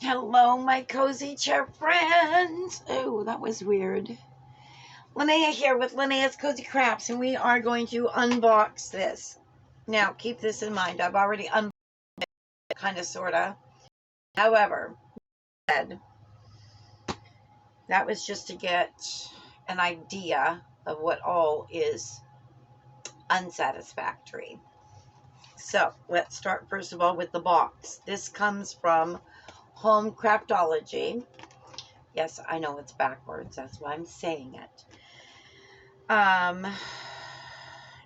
Hello, my cozy chair friends. Oh, that was weird. Linnea here with Linnea's Cozy Crafts, and we are going to unbox this. Now, keep this in mind. I've already unboxed it, kind of, sort of. However, that was just to get an idea of what all is unsatisfactory. So, let's start first of all with the box. This comes from Home Craftology. Yes, I know it's backwards. That's why I'm saying it.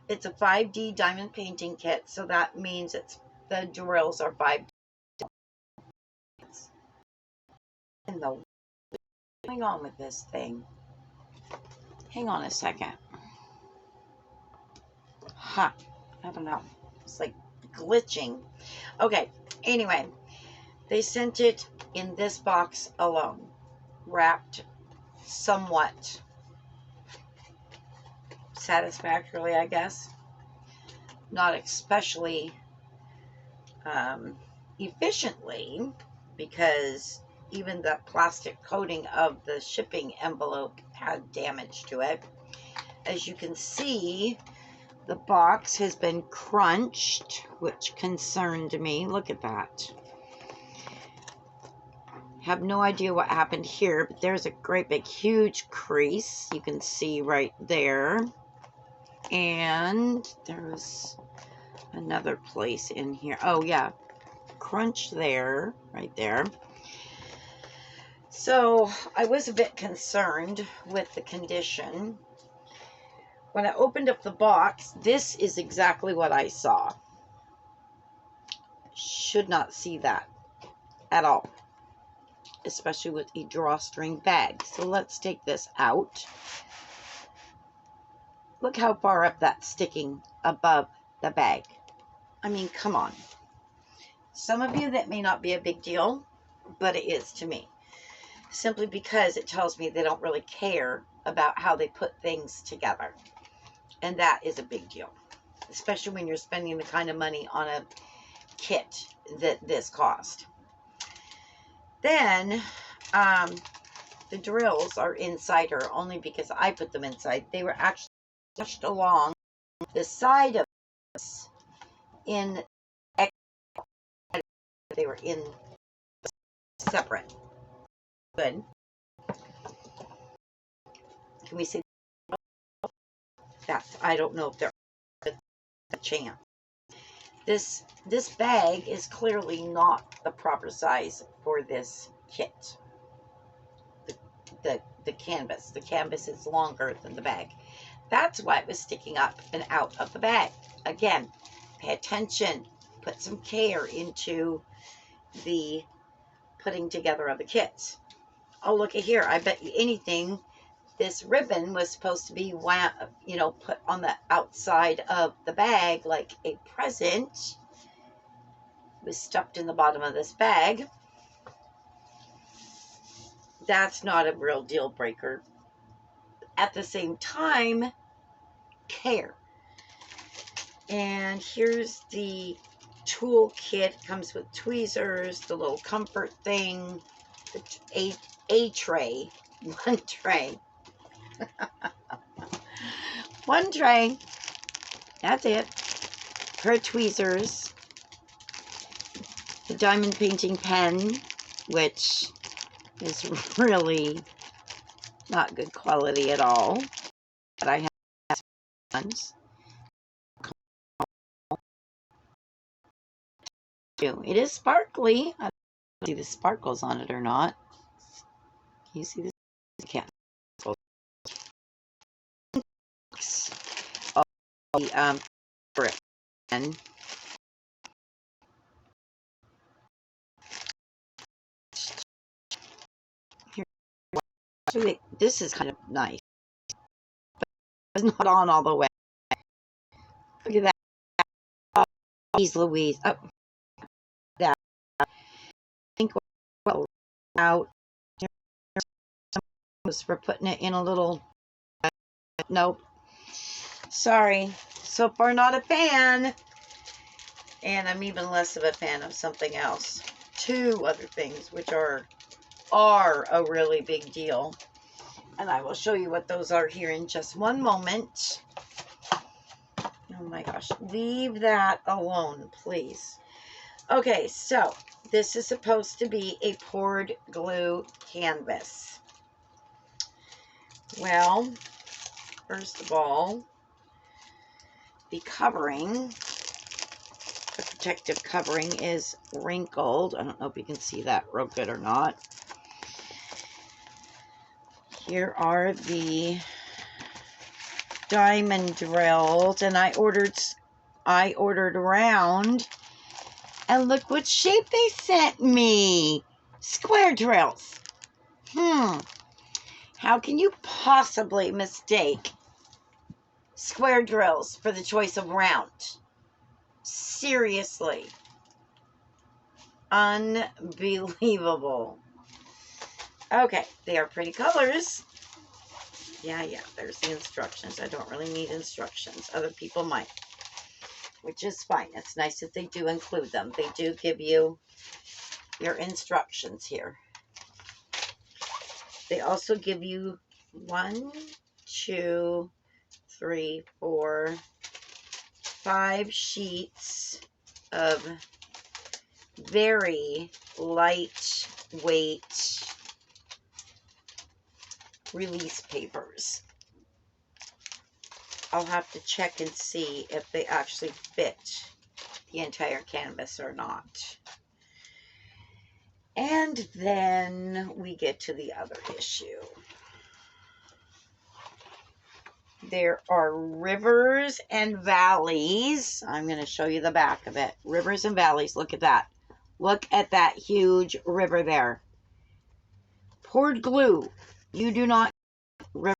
It's a 5D diamond painting kit, so that means the drills are 5D. And what's going on with this thing? Hang on a second. I don't know. It's like glitching. Okay, anyway. They sent it in this box alone, wrapped somewhat satisfactorily, I guess. Not especially efficiently, because even the plastic coating of the shipping envelope had damage to it. As you can see, the box has been crunched, which concerned me. Look at that. Have no idea what happened here, but there's a great big huge crease you can see right there, and there's another place in here. Oh yeah, crunch there, right there. So I was a bit concerned with the condition. When I opened up the box, this is exactly what I saw. Should not see that at all, especially with a drawstring bag. So let's take this out. Look how far up that's sticking above the bag. I mean, come on. Some of you, that may not be a big deal, but it is to me. Simply because it tells me they don't really care about how they put things together. And that is a big deal, especially when you're spending the kind of money on a kit that this cost. Then, the drills are inside her only because I put them inside. They were actually pushed along the side of this in, they were in separate. Good. Can we see that? I don't know if there is a chance. This bag is clearly not the proper size for this kit. The canvas. The canvas is longer than the bag. That's why it was sticking up and out of the bag. Again, pay attention. Put some care into the putting together of the kits. Oh, look at here. I bet you anything this ribbon was supposed to be, put on the outside of the bag like a present. It was stuffed in the bottom of this bag. That's not a real deal breaker. At the same time, care. And here's the tool kit. It comes with tweezers, the little comfort thing, a tray, one tray. One tray. That's it. Her tweezers. The diamond painting pen, which is really not good quality at all. But I have ones. It is sparkly. I don't know if you see the sparkles on it or not. Can you see this? You can't. The pen. Here. This is kind of nice. But it's not on all the way. Look at that. Oh, geez Louise. Oh, that. I think well out. For putting it in a little. Nope. Sorry. So far, not a fan. And I'm even less of a fan of something else. two other things, which are a really big deal. And I will show you what those are here in just one moment. Oh my gosh, leave that alone, please. Okay, so this is supposed to be a poured glue canvas. Well, first of all, the covering, the protective covering is wrinkled. I don't know if you can see that real good or not. Here are the diamond drills, and I ordered around, and look what shape they sent me. Square drills. How can you possibly mistake square drills for the choice of round? Seriously. Unbelievable. Okay, they are pretty colors. Yeah, there's the instructions. I don't really need instructions. Other people might, which is fine. It's nice that they do include them. They do give you your instructions here. They also give you 1, 2, 3, 4, 5 sheets of very lightweight release papers. I'll have to check and see if they actually fit the entire canvas or not. And then we get to the other issue. There are rivers and valleys. I'm going to show you the back of it. Rivers and valleys. Look at that. Look at that huge river there. Poured glue. You do not river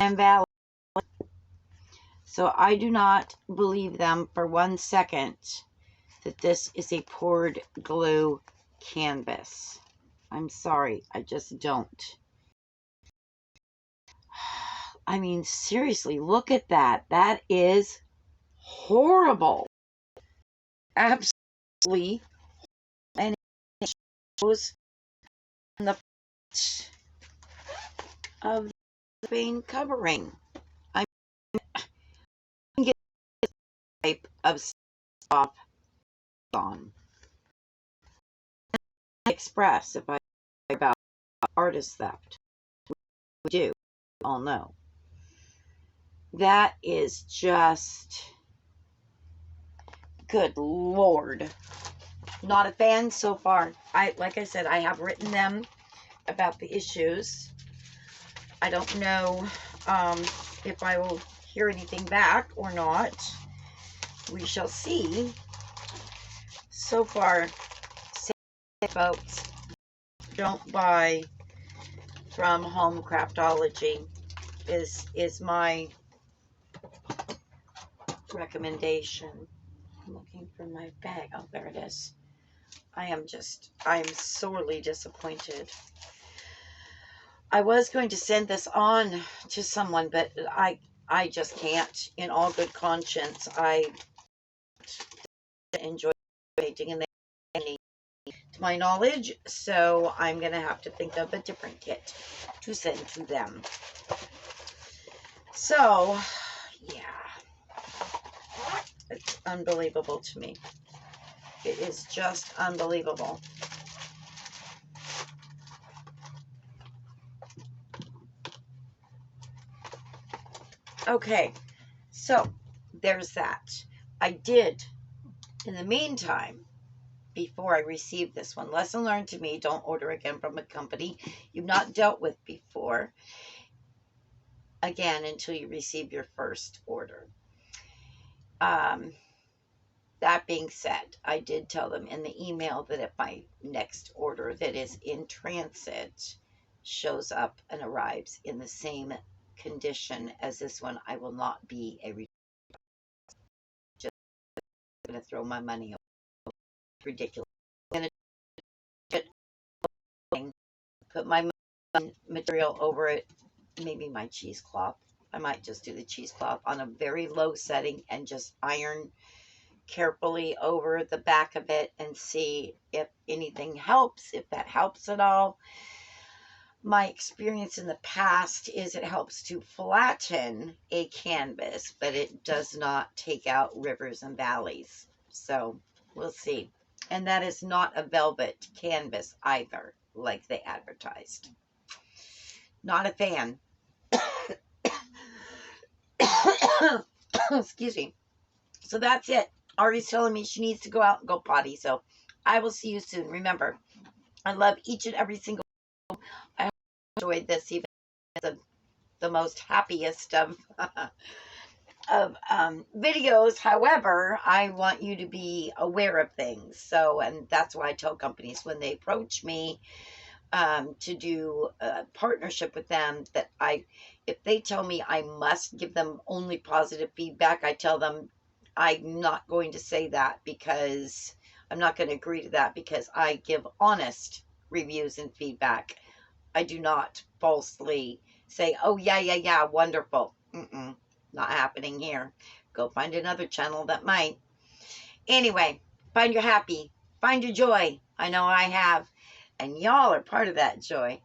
and valley. So I do not believe them for 1 second that this is a poured glue canvas. I'm sorry, I just don't. I mean, seriously, look at that. That is horrible. Absolutely. And it shows the of the vein covering. I can get this type of stop on. Express if I about artist theft. We do all know. That is just, good Lord. Not a fan so far. Like I said, I have written them about the issues. I don't know if I will hear anything back or not. We shall see. So far, folks, don't buy from Home Craftology is my recommendation. I'm looking for my bag. Oh, there it is. I am sorely disappointed. I was going to send this on to someone, but I just can't. In all good conscience, I enjoy painting, and they need, to my knowledge, so I'm going to have to think of a different kit to send to them. So, yeah, it's unbelievable to me. It is just unbelievable. Okay, so there's that. I did, in the meantime, before I received this one, lesson learned to me, don't order again from a company you've not dealt with before, again, until you receive your first order. That being said, I did tell them in the email that if my next order that is in transit shows up and arrives in the same condition as this one, I will not be a return. Just going to throw my money away. Ridiculous. I'm going to put my material over it, maybe my cheesecloth. I might just do the cheesecloth on a very low setting and just iron carefully over the back of it and see if anything helps, if that helps at all. My experience in the past is it helps to flatten a canvas, but it does not take out rivers and valleys. So we'll see. And that is not a velvet canvas either, like they advertised. Not a fan. Excuse me. So that's it. Ari's telling me she needs to go out and go potty. So I will see you soon. Remember, I love each and every single one. I hope you enjoyed this, even the most happiest of videos. However, I want you to be aware of things. So, and that's why I tell companies when they approach me to do a partnership with them, that if they tell me I must give them only positive feedback, I tell them I'm not going to say that, because I'm not going to agree to that, because I give honest reviews and feedback. I do not falsely say, oh, yeah, wonderful. Not happening here. Go find another channel that might. Anyway, find your happy. Find your joy. I know I have. And y'all are part of that joy.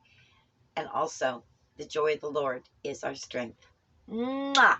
And also, the joy of the Lord is our strength. Mwah!